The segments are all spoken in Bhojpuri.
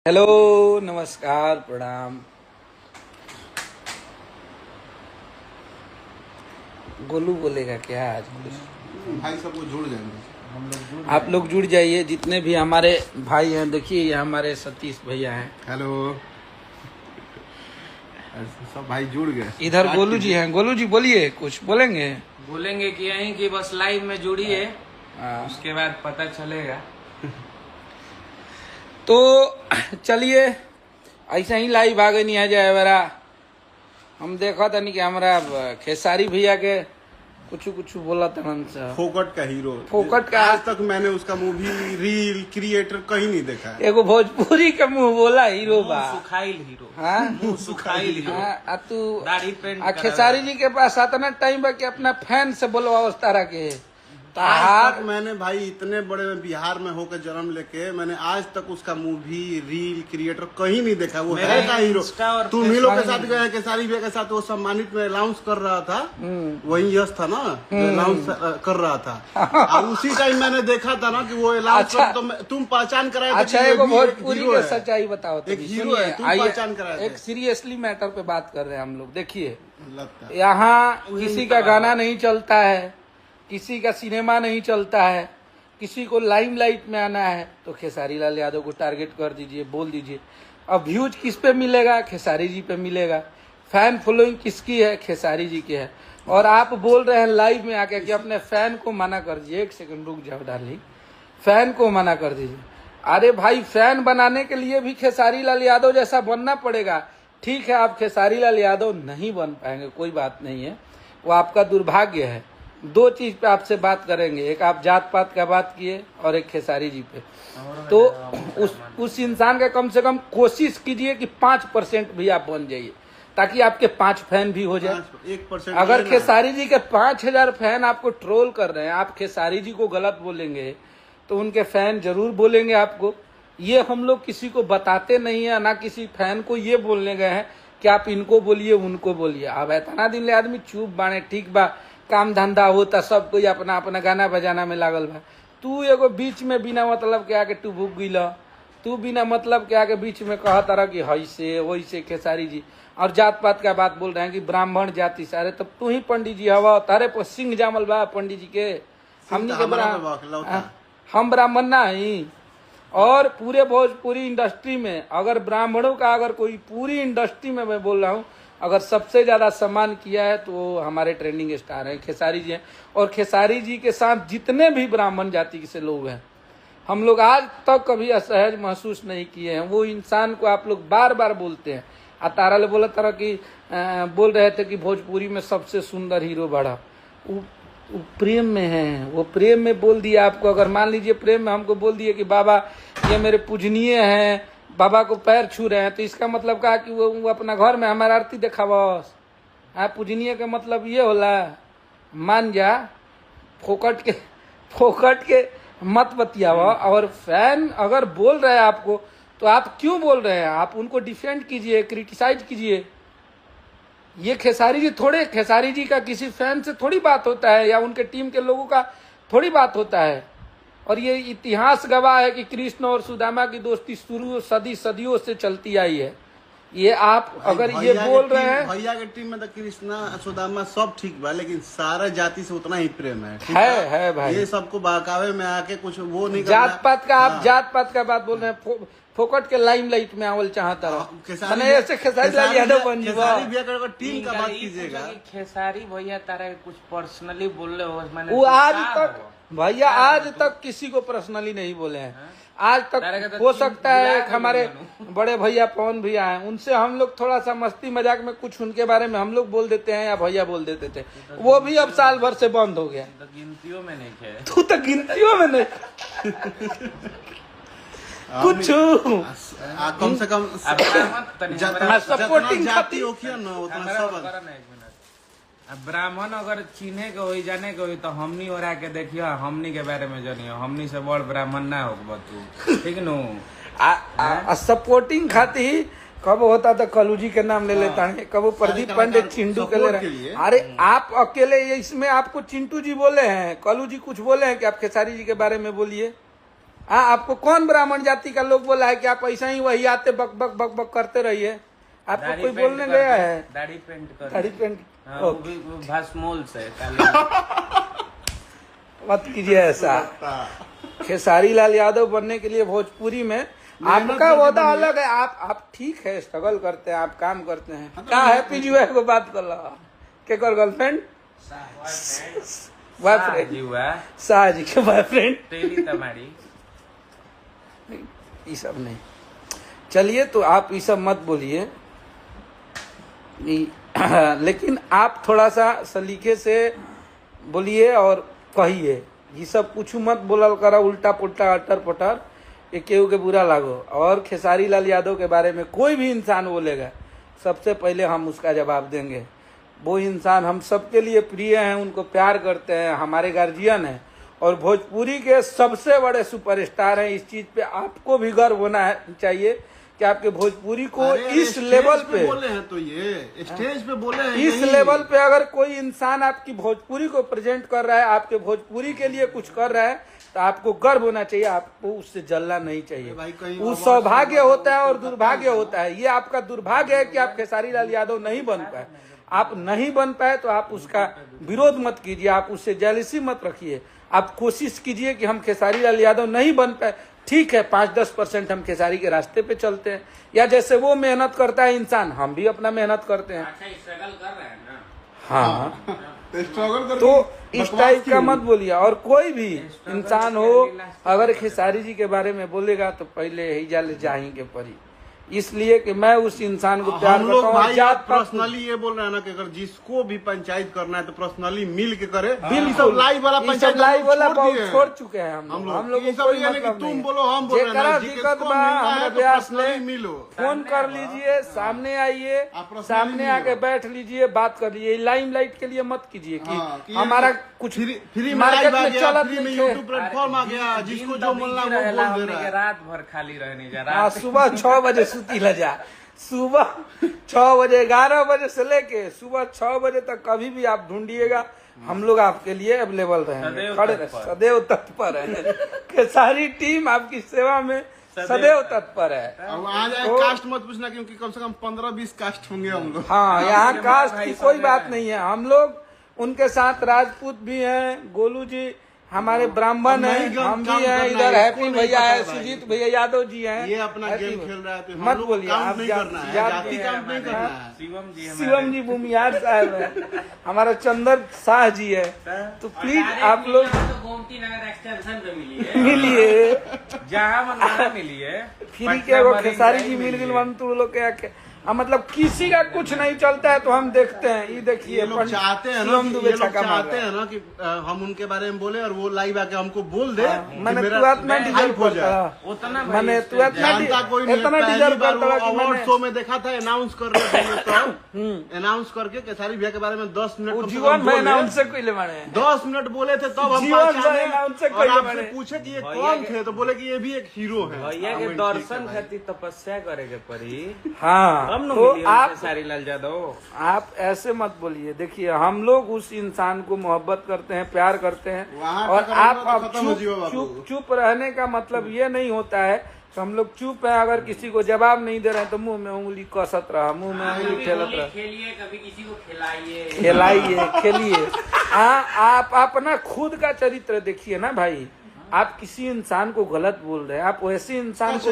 हेलो, नमस्कार, प्रणाम। गोलू बोलेगा क्या आज कुछ? भाई सब वो जुड़ जाएंगे, हम लोग जुड़ आप लोग जुड़ जाइए, जितने भी हमारे भाई हैं। देखिए ये हमारे सतीश भैया हैं, हेलो। सब भाई जुड़ गए। इधर गोलू जी हैं। गोलू जी बोलिए, कुछ बोलेंगे? बोलेंगे कि यहीं की बस लाइव में जुड़िए, हाँ। उसके बाद पता चलेगा। तो चलिए, ऐसा ही लाइव आगे नहीं आ जाए मेरा। हम देखा था नहीं कि हमारा खेसारी भैया के कुछ बोला था फोकट का हीरो, फोकट का। आज तक मैंने उसका मूवी रील क्रिएटर कहीं नहीं देखा है। एगो भोजपुरी का मुंह बोला हीरो बा। सुखाइल हीरो। हाँ, मुंह सुखाइल हीरो। हाँ, तू दाढ़ी पेंट खेसारी जी के पास इतना टाइम बा कि अपना फैन से बोलवा उस तरह के आज तक मैंने भाई इतने बड़े बिहार में होकर जन्म लेके मैंने आज तक उसका मूवी रील क्रिएटर कहीं नहीं देखा। वो है का हीरो। तुम ही लोग के साथ गए, केसारी भैया के साथ वो सम्मानित में अनाउंस कर रहा था, वही यश था ना, अनाउंस कर रहा था। और उसी टाइम मैंने देखा था ना कि वो अनाउंस अच्छा, तो तुम पहचान कराए। अच्छा, एगो भोजपुरी के सच्चाई बताओ। एक हीरो है, तुम पहचान कराए। एक सीरियसली मैटर पे बात कर रहे हैं हम लोग। देखिए, लगता है यहाँ किसी का गाना नहीं चलता है, किसी का सिनेमा नहीं चलता है, किसी को लाइमलाइट में आना है तो खेसारी लाल यादव को टारगेट कर दीजिए, बोल दीजिए। अब व्यूज किस पे मिलेगा? खेसारी जी पे मिलेगा। फैन फॉलोइंग किसकी है? खेसारी जी की है। और आप बोल रहे हैं लाइव में आके कि अपने फैन को मना कर दीजिए। एक सेकंड रुक जाओ डार्लिंग, फैन को मना कर दीजिए। अरे भाई, फैन बनाने के लिए भी खेसारी लाल यादव जैसा बनना पड़ेगा। ठीक है, आप खेसारी लाल यादव नहीं बन पाएंगे, कोई बात नहीं है, वो आपका दुर्भाग्य है। दो चीज पे आपसे बात करेंगे, एक आप जात पात का बात किए और एक खेसारी जी पे। तो उस इंसान का कम से कम कोशिश कीजिए कि 5% भी आप बन जाइए, ताकि आपके 5 फैन भी हो जाए। 1% अगर खेसारी जी के 5000 फैन आपको ट्रोल कर रहे हैं, आप खेसारी जी को गलत बोलेंगे तो उनके फैन जरूर बोलेंगे आपको। ये हम लोग किसी को बताते नहीं है, ना किसी फैन को ये बोलने गए हैं कि आप इनको बोलिए उनको बोलिए। अब इतना दिन ले आदमी चुप बाने, ठीक बा, काम धंधा होता, सब कोई अपना अपना गाना बजाना में लागल बा। तू एगो बीच में बिना मतलब के आके टुभुक गइला, तू बिना मतलब के आके बीच में कहा तरह की हई से वही से खेसारी जी। और जात पात का बात बोल रहे हैं कि ब्राह्मण जाति सारे, तब तू ही पंडित जी हवा, तारे पर सिंह जामल बा पंडित जी के। हमनी के हम ब्राह्मण ना ही। और पूरे भोजपुरी इंडस्ट्री में अगर ब्राह्मणों का, अगर कोई पूरी इंडस्ट्री में मैं बोल रहा हूँ, अगर सबसे ज्यादा सम्मान किया है तो हमारे ट्रेंडिंग स्टार हैं, खेसारी जी हैं। और खेसारी जी के साथ जितने भी ब्राह्मण जाति के लोग हैं, हम लोग आज तक कभी असहज महसूस नहीं किए हैं। वो इंसान को आप लोग बार बार बोलते हैं। तारा ले बोला तरह की बोल रहे थे कि भोजपुरी में सबसे सुंदर हीरो बढ़ा। वो प्रेम में है, वो प्रेम में बोल दिया आपको। अगर मान लीजिए प्रेम में हमको बोल दिए कि बाबा ये मेरे पूजनीय हैं, बाबा को पैर छू रहे हैं, तो इसका मतलब कहा कि वो अपना घर में हमारा आरती देखा बस। पूजनीय का मतलब ये होला, मान जा, फोकट के मत बतियावा। और फैन अगर बोल रहे हैं आपको तो आप क्यों बोल रहे हैं? आप उनको डिफेंड कीजिए, क्रिटिसाइज कीजिए। ये खेसारी जी का किसी फैन से थोड़ी बात होता है, या उनके टीम के लोगों का थोड़ी बात होता है। और ये इतिहास गवाह है कि कृष्ण और सुदामा की दोस्ती शुरू सदियों से चलती आई है। ये आप अगर ये बोल रहे हैं, भैया के टीम में तो कृष्णा सुदामा सब ठीक बा, लेकिन सारा जाति से उतना ही प्रेम है। है भाई। ये सबको बहकावे में आके कुछ वो नहीं जात पात का, आप जात पात का बात बोल रहे हैं, फोकट के लाइमलाइट में आवल चाहता रहा। ऐसे खेसारी लाल यादव बन जीवा। टीम का बात कीजिएगा। खेसारी भैया तारा कुछ पर्सनली बोल रहे हो? मैंने वो आज तक भैया आज तक किसी को पर्सनली नहीं बोले हैं। आज तक हो सकता है हमारे बड़े भैया पवन भैया हैं, उनसे हम लोग थोड़ा सा मस्ती मजाक में कुछ उनके बारे में हम लोग बोल देते हैं या भैया बोल देते थे, वो भी अब साल भर से बंद हो गया। गिनतियों में नहीं थे। तू तो गिनतियों में नहीं कुछ कम से कम सपोर्टिंग जाति होखिया न उतना सब। ब्राह्मण अगर चिन्हे के हो, जाने के हो, तो हमनी और आके देखियो, हमनी के बारे में जानियो। हमनी से बड़ ब्राह्मण ना हो तू, ठीक नो। सपोर्टिंग खाती कब होता तो कलू जी के नाम ले लेता है, कब प्रदीप पांडे चिंटू के ले रहे। अरे आप अकेले इसमें आपको चिंटू जी बोले हैं, कलू जी कुछ बोले हैं कि आप खेसारी जी के बारे में बोलिए। हाँ, आपको कौन ब्राह्मण जाति का लोग बोला है कि आप ऐसा ही वही आते बक बक बक बक करते रहिए? आपको दाढ़ी कोई पेंट बोलने कर गया दे, है? दाढ़ी पेंट कर दाढ़ी दे। पेंट हाँ, वो भी भस्मोल से काली। मत कीजिए ऐसा। खेसारी लाल यादव बनने के लिए भोजपुरी में आपका वादा अलग है। आप ठीक है, स्ट्रगल करते हैं, आप काम करते हैं। क्या है पीजू है को बात कर रहा के कर गर्लफ्रेंड बॉयफ्रेंड जी हुआ शाह जी के बॉयफ्रेंड तेली तमारी। ये सब नहीं। चलिए, तो आप ये सब मत बोलिए, लेकिन आप थोड़ा सा सलीके से बोलिए और कहिए। ये सब कुछ मत बोलल करा उल्टा पुल्टा अटर पटर, ये केहू के बुरा लागो। और खेसारी लाल यादव के बारे में कोई भी इंसान बोलेगा, सबसे पहले हम उसका जवाब देंगे। वो इंसान हम सबके लिए प्रिय हैं, उनको प्यार करते हैं, हमारे गार्जियन हैं और भोजपुरी के सबसे बड़े सुपरस्टार हैं। इस चीज पे आपको भी गर्व होना चाहिए कि आपके भोजपुरी को इस लेवल पे बोले हैं। तो ये स्टेज पे बोले हैं, इस लेवल पे अगर कोई इंसान आपकी भोजपुरी को प्रेजेंट कर रहा है, आपके भोजपुरी के लिए कुछ कर रहा है, तो आपको गर्व होना चाहिए, आपको उससे जलना नहीं चाहिए। वो सौभाग्य होता है और दुर्भाग्य होता है। ये आपका दुर्भाग्य है कि आप खेसारी लाल यादव नहीं बन पाए। आप नहीं बन पाए तो आप उसका विरोध मत कीजिए, आप उससे जेलसी मत रखिए। आप कोशिश कीजिए कि हम खेसारी लाल यादव नहीं बन पाए, ठीक है, 5-10% हम खेसारी के रास्ते पे चलते हैं, या जैसे वो मेहनत करता है इंसान, हम भी अपना मेहनत करते हैं। अच्छा, स्ट्रगल कर रहे हैं ना। हाँ, स्ट्रगल तो इस टाइप का मत बोलिए। और कोई भी इंसान हो अगर खेसारी जी के बारे में बोलेगा तो पहले ही जाले जाही के परी, इसलिए कि मैं उस इंसान को प्यार हम लोग करता हूँ। भाई जात आप पात पर्सनली ये बोल रहे हैं ना कि अगर जिसको भी पंचायत करना है तो पर्सनली मिल के करे। बिल्कुल, सब लाइव वाला ये पंचायत सब लाइव वाला छोड़ बहुत दिए हैं। छोड़ चुके हैं हम लोग ये को सब कोई ये नहीं कि मतलब तुम नहीं। बोलो हम बोल रहे हैं जेकरा ना, दिक्कत जिसको बा मिलना हमरा है तो ब्यास पर्सनली ले मिलो। फोन कर लीजिए, सामने आइए, आप पर्सनली सामने मिलो। आके बैठ लीजिए, बात कर लीजिए। लाइमलाइट के लिए मत कीजिए कि कि हमारा कुछ फ्री में मार्केट लाइव आ में गया, चलत फ्री में नहीं यूट्यूब प्लेटफॉर्म आ गया, जिसको जो मिलना वो बोल दे रहा है। रात भर खाली रहने जा हाँ, रहा। सुबह 6 बजे सुती लजा, सुबह 6 बजे 11 बजे से लेके सुबह 6 बजे तक कभी भी आप ढूंढिएगा, हम लोग आपके लिए अवेलेबल रहेंगे, खड़े रहे, सदैव तत्पर है। खेसारी टीम आपकी सेवा में सदैव तत्पर है। अब आ जाए कास्ट मत पूछना, क्योंकि कम से कम 15-20 कास्ट होंगे हम लोग। हाँ, यहाँ कास्ट की कोई बात नहीं है। हम लोग उनके साथ राजपूत भी हैं, गोलू जी हमारे ब्राह्मण हैं, हम भी हैं, इधर हैप्पी भैया है, सुजीत भैया यादव जी हैं। ये अपना गेम खेल रहा है तो हम मत लोग बोलिए, काउंट आप नहीं करना है, जाति काउंट नहीं करना है। शिवम जी भूमियार साहब है, हमारा चंदन शाह जी है। तो प्लीज आप लोग गोमती नगर एक्सटेंशन पे मिलिए, जहाँ मन मिलिए। फ्री के एगो खेसारी जी मिल गई मन तू लोग के मतलब किसी का कुछ नहीं चलता है तो हम देखते हैं। ये देखिए ये लोग चाहते हैं ना, शिवम कि दुबे ये लोग छक्का मार चाहते रहा है। हैं ना कि हम उनके बारे में बोले और वो लाइव आके हमको बोल दे कि मैंने मेरा तू इतना डिजर्व हाइप हो करता जाए। है। उतना मैंने तू जानता कोई नहीं, इतना पहली डिजर्व बार करता वो है कि अवार्ड मैंने शो में देखा था, अनाउंस कर रहे थे तो अनाउंस करके केसारी भैया के बारे में 10 मिनट कम से जीवन कम में बोले। ना उनसे कोई ले माने 10 मिनट बोले थे तब हम जीवन पहचाने में उनसे और कोई आपसे बने। पूछे कि ये कौन थे, तो बोले कि ये भी एक हीरो है। भैया के ठीक है दर्शन भाई। खातिर तपस्या करे के पड़ी, हाँ, तब न तो मिली आप खेसारी लाल यादव। आप ऐसे मत बोलिए। देखिए, हम लोग उस इंसान को मोहब्बत करते हैं, प्यार करते हैं, वहाँ और टकराएगा आप तो अब खत्म हो जियो बाबू। चुप रहने का मतलब ये नहीं होता है कि हम लोग चुप हैं, अगर किसी को जवाब नहीं दे रहे हैं तो मुंह में उंगली कसत रहा, मुंह में उंगली ठेलत रहा। खेलिए, कभी किसी को खिलाइए, खिलाइए, खेलिए। आप अपना खुद का चरित्र देखिए ना भाई। आप किसी इंसान को गलत बोल रहे हैं, आप वैसे इंसान को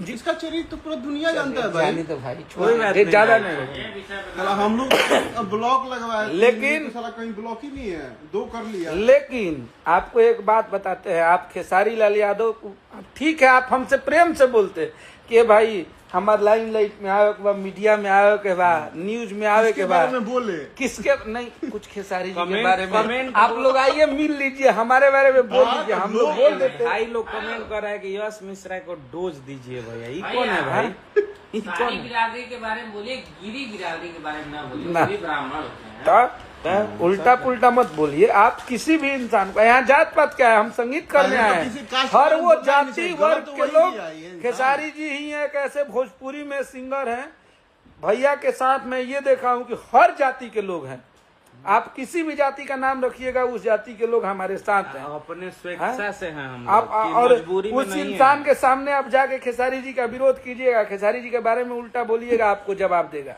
जिसका चरित्र तो पूरा दुनिया जानता है भाई। जानी तो भाई छोड़, ज्यादा नहीं। साला हम लोग ब्लॉक लगवाए, लेकिन साला कहीं ब्लॉक ही नहीं है, 2 कर लिया। लेकिन आपको एक बात बताते हैं, आप खेसारी लाल यादव को ठीक है, आप हमसे प्रेम से बोलते कि भाई हमारे लाइमलाइट में आवे के बाद, मीडिया में आवे के बाद, न्यूज में आवे के बाद, में बोले किसके नहीं कुछ खेसारी जी के बारे में आप लोग आइए, मिल लीजिए, हमारे बारे में बोल दीजिए, हम लोग बोल देते हैं। भाई लोग कमेंट कर रहा है कि यश मिश्रा को डोज दीजिए भैया। ये कौन है भाई? ये कौन सारी है? बिरादरी के बारे में बोलिए, गिरी बिरादरी के बारे में ना बोलिए, ना। सभी ब्राह्मण होते हैं। तो उल्टा पुल्टा मत बोलिए। आप किसी भी इंसान को, यहाँ जात पात क्या है, हम संगीत करने पहले तो आए किसी हैं। कास्ट हर का वो बोलना ही जाति नहीं, वर्ग गलत तो के वही लोग, है, ये इंसान। खेसारी जी ही एक ऐसे भोजपुरी में सिंगर हैं। भैया के साथ मैं ये देखा हूँ कि हर जाति के लोग हैं। आप किसी भी जाति का नाम रखिएगा, उस जाति के लोग हमारे साथ हैं। अपने स्वेच्छा से हैं हम आप लोग, कि और मजबूरी में उस नहीं इंसान है। के सामने आप जाके खेसारी जी का विरोध कीजिएगा, खेसारी जी के बारे में उल्टा बोलिएगा, आपको जवाब देगा।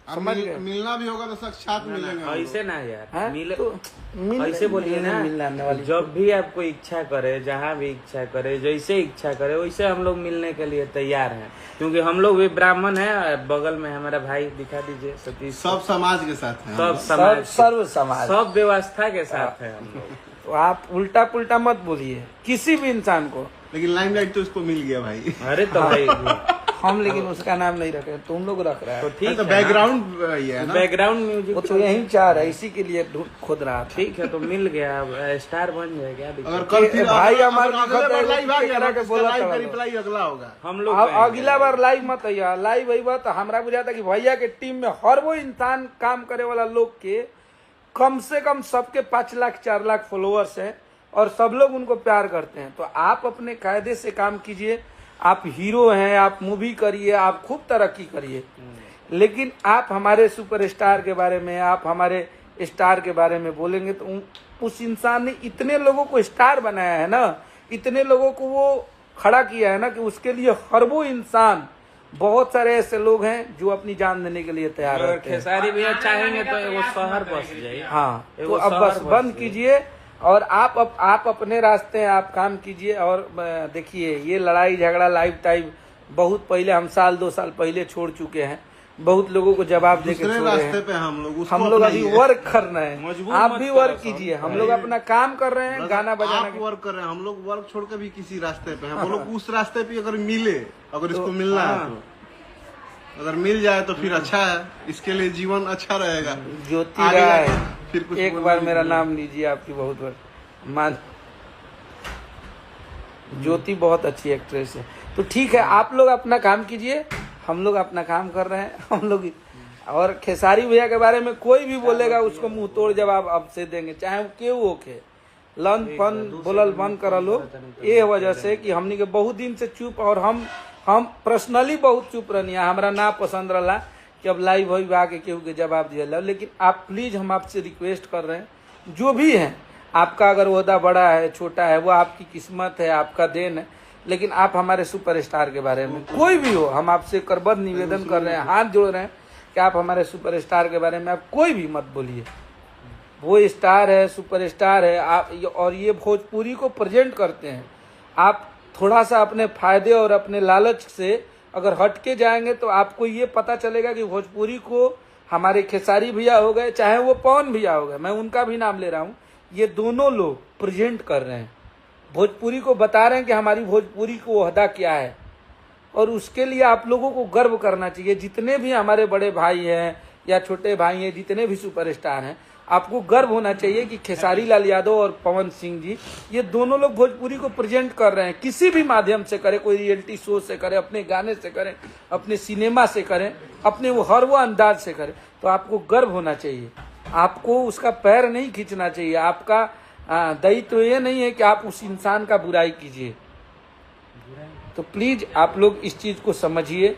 अब समझ गए? मिलना भी होगा तो साक्षात मिलेंगे हम लोग। ऐसे ना यार, हैं? मिले तो ऐसे बोलिए ना, मिलने आने वाली जब भी आपको इच्छा करे, जहाँ भी इच्छा करे, जैसे इच्छा करे वैसे हम लोग मिलने के लिए तैयार हैं, क्योंकि हम लोग भी ब्राह्मण हैं। बगल में हमारा भाई दिखा दीजिए सतीश, सब समाज के साथ हैं। सब समाज, सर्व समाज, सब व्यवस्था के साथ है हम लोग। तो आप उल्टा पुल्टा मत बोलिए किसी भी इंसान को। लेकिन लाइमलाइट तो इसको मिल गया भाई। अरे तो भाई हम लेकिन उसका नाम नहीं रखे, तुम लोग रख रहे तो हैं। ठीक तो है, बैकग्राउंड ये है ना। बैकग्राउंड म्यूजिक वो तो यही चाह रहा है, इसी के लिए खोद रहा था। ठीक है, तो मिल गया, अब स्टार बन जाए, क्या दिक्कत? अगर कल फिर भाई अगले हमारे बार लाइव आ गया करा के बोला लाइव था का वो। रिप्लाई अगला होगा। हम लोग अब कहेंगे। अगला बार लाइव मत आइए, लाइव आई बात हमरा बुझाता कि भैया के टीम में हर वो इंसान काम करे वाला लोग के कम से कम सबके 5 लाख 4 लाख फॉलोअर्स हैं और सब लोग उनको प्यार करते हैं। तो आप अपने कायदे से काम कीजिए, आप हीरो हैं, आप मूवी करिए, आप खूब तरक्की करिए, लेकिन आप हमारे सुपरस्टार के बारे में, आप हमारे स्टार के बारे में बोलेंगे तो उस इंसान ने इतने लोगों को स्टार बनाया है ना, इतने लोगों को वो खड़ा किया है ना, कि उसके लिए हर वो इंसान, बहुत सारे ऐसे लोग हैं जो अपनी जान देने के लिए तैयार अगर रहते हैं। खेसारी भैया चाहेंगे तो वो शहर बस जाए। हाँ, तो एगो अब शहर बस बस बंद जाए। कीजिए और आप अपने रास्ते हैं, आप काम कीजिए। और देखिए, ये लड़ाई झगड़ा लाइव टाइप बहुत पहले, हम 1-2 साल पहले छोड़ चुके हैं। बहुत लोगों को जवाब दे के दूसरे छोड़े रास्ते हैं। पे हम लोग उसको हम लोग अभी अपनाइए। वर्क करना है, मजबूर आप मत भी करो वर्क सब। कीजिए। हम लोग अपना काम कर रहे हैं, गाना बजाना आप वर्क कर रहे हैं, हम लोग वर्क छोड़ के भी किसी रास्ते पे हैं। वो लोग उस रास्ते पे अगर मिले, अगर इसको मिलना है तो अगर मिल जाए तो फिर अच्छा है, इसके लिए जीवन अच्छा रहेगा। ज्योति आगे राय, जाके फिर कुछ एक बोलना बार नहीं मेरा बोलना। नाम लीजिए, आपकी बहुत मान। ज्योति बहुत अच्छी एक्ट्रेस है। तो ठीक है, आप लोग अपना काम कीजिए, हम लोग अपना काम कर रहे हैं। हम लोग और खेसारी भैया के बारे में कोई भी बोलेगा उसको मुंह तोड़ जवाब अब से देंगे, चाहे वो केहू होके। लन फन बोलल बंद कर लो, ये वजह से कि हमनी के बहुत दिन से चुप, और हम पर्सनली बहुत चुप रहनी, हमरा ना पसंद रहा कि अब लाइव हो आके केहू के जवाब दिया जाए। लेकिन आप प्लीज, हम आपसे रिक्वेस्ट कर रहे हैं, जो भी है, आपका अगर ओहदा बड़ा है छोटा है वो आपकी किस्मत है, आपका देन है, लेकिन आप हमारे सुपरस्टार के बारे में कोई भी हो, हम आपसे करबद्ध निवेदन कर रहे हैं, हाथ जोड़ रहे हैं कि आप हमारे सुपरस्टार के बारे में आप कोई भी मत बोलिए। वो स्टार है, सुपरस्टार है, आप और ये भोजपुरी को प्रेजेंट करते हैं। आप थोड़ा सा अपने फायदे और अपने लालच से अगर हटके जाएंगे तो आपको ये पता चलेगा कि भोजपुरी को हमारे खेसारी भैया हो गए, चाहे वो पवन भैया हो गए, मैं उनका भी नाम ले रहा हूँ, ये दोनों लोग प्रेजेंट कर रहे हैं, भोजपुरी को बता रहे हैं कि हमारी भोजपुरी को ओहदा क्या है। और उसके लिए आप लोगों को गर्व करना चाहिए। जितने भी हमारे बड़े भाई हैं या छोटे भाई हैं, जितने भी सुपरस्टार हैं, आपको गर्व होना चाहिए कि खेसारी लाल यादव और पवन सिंह जी, ये दोनों लोग भोजपुरी को प्रेजेंट कर रहे हैं। किसी भी माध्यम से करें, कोई रियलिटी शो से करें, अपने गाने से करें, अपने सिनेमा से करें, अपने वो हर वो अंदाज से करें, तो आपको गर्व होना चाहिए। आपको उसका पैर नहीं खींचना चाहिए। आपका दायित्व ये नहीं है कि आप उस इंसान का बुराई कीजिए। तो प्लीज आप लोग इस चीज को समझिए,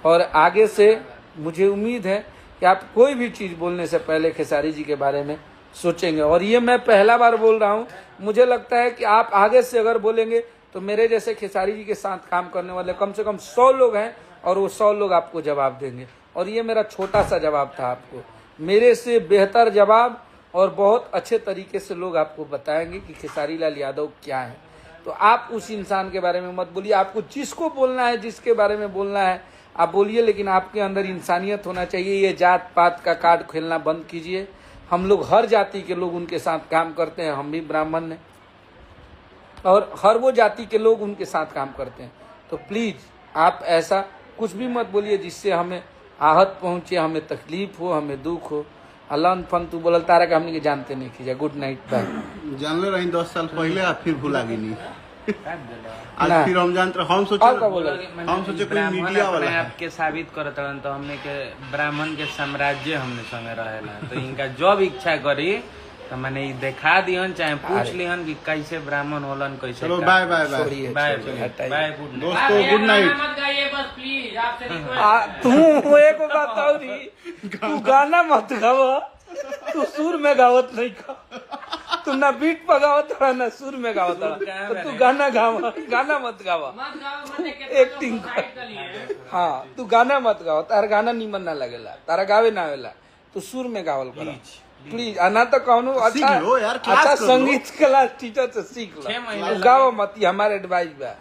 और आगे से मुझे उम्मीद है कि आप कोई भी चीज बोलने से पहले खेसारी जी के बारे में सोचेंगे। और ये मैं पहला बार बोल रहा हूँ, मुझे लगता है कि आप आगे से अगर बोलेंगे तो मेरे जैसे खेसारी जी के साथ काम करने वाले कम से कम 100 लोग हैं, और वो 100 लोग आपको जवाब देंगे। और ये मेरा छोटा सा जवाब था आपको, मेरे से बेहतर जवाब और बहुत अच्छे तरीके से लोग आपको बताएंगे कि खेसारी लाल यादव क्या है। तो आप उस इंसान के बारे में मत बोलिए। आपको जिसको बोलना है, जिसके बारे में बोलना है आप बोलिए, लेकिन आपके अंदर इंसानियत होना चाहिए। ये जात पात का कार्ड खेलना बंद कीजिए। हम लोग हर जाति के लोग उनके साथ काम करते हैं, हम भी ब्राह्मण हैं, और हर वो जाति के लोग उनके साथ काम करते हैं। तो प्लीज आप ऐसा कुछ भी मत बोलिए जिससे हमें आहत पहुंचे, हमें तकलीफ हो, हमें दुख हो। अल्लाह फन तू बोलल तारा के हमने के जानते नहीं कीजिए। Good night, bye. जानले रही 10 साल पहले, आप फिर भुला गई। आज ना। फिर हम जानते, हम और का सोचे बोला? हम सोचे कोई ब्राह्मण मीडिया वाला अपने है। आप के साबित करत रहन, तो हमने के ब्राह्मण के साम्राज्य हमने संगे रहेला। तो इनका जब इच्छा करी तो मैंने ई देखा दिहन, चाहे पूछ लिहन कि कैसे ब्राह्मण होलन, कैसे चलो का। बाय बाय बाय छोड़िए, बाय छोड़िए, हटाइए। Bye, good night. दोस्तों, गुड नाइट। मत गाइए बस प्लीज, आपसे रिक्वेस्ट। तू एक बात और तू गाना मत गावा। तू सुर में गावत नहीं का, तू ना बीट पर गावत रहा ना सुर में गावत रहा, तो तू गाना गावा, गाना मत गावा, मत गाओ मत एक्टिंग कर। हाँ तू गाना मत गाओ, तार गाना निमन ना लगेला, तारा गावे ना आवेला, तू सुर में गावल कर प्लीज। आना तो कहूँ सीख अच्छा लो यार, क्लास अच्छा कर लो। संगीत क्लास टीचर से सीख लो, 6 महीने गाओ मत, ये हमारे एडवाइस बा।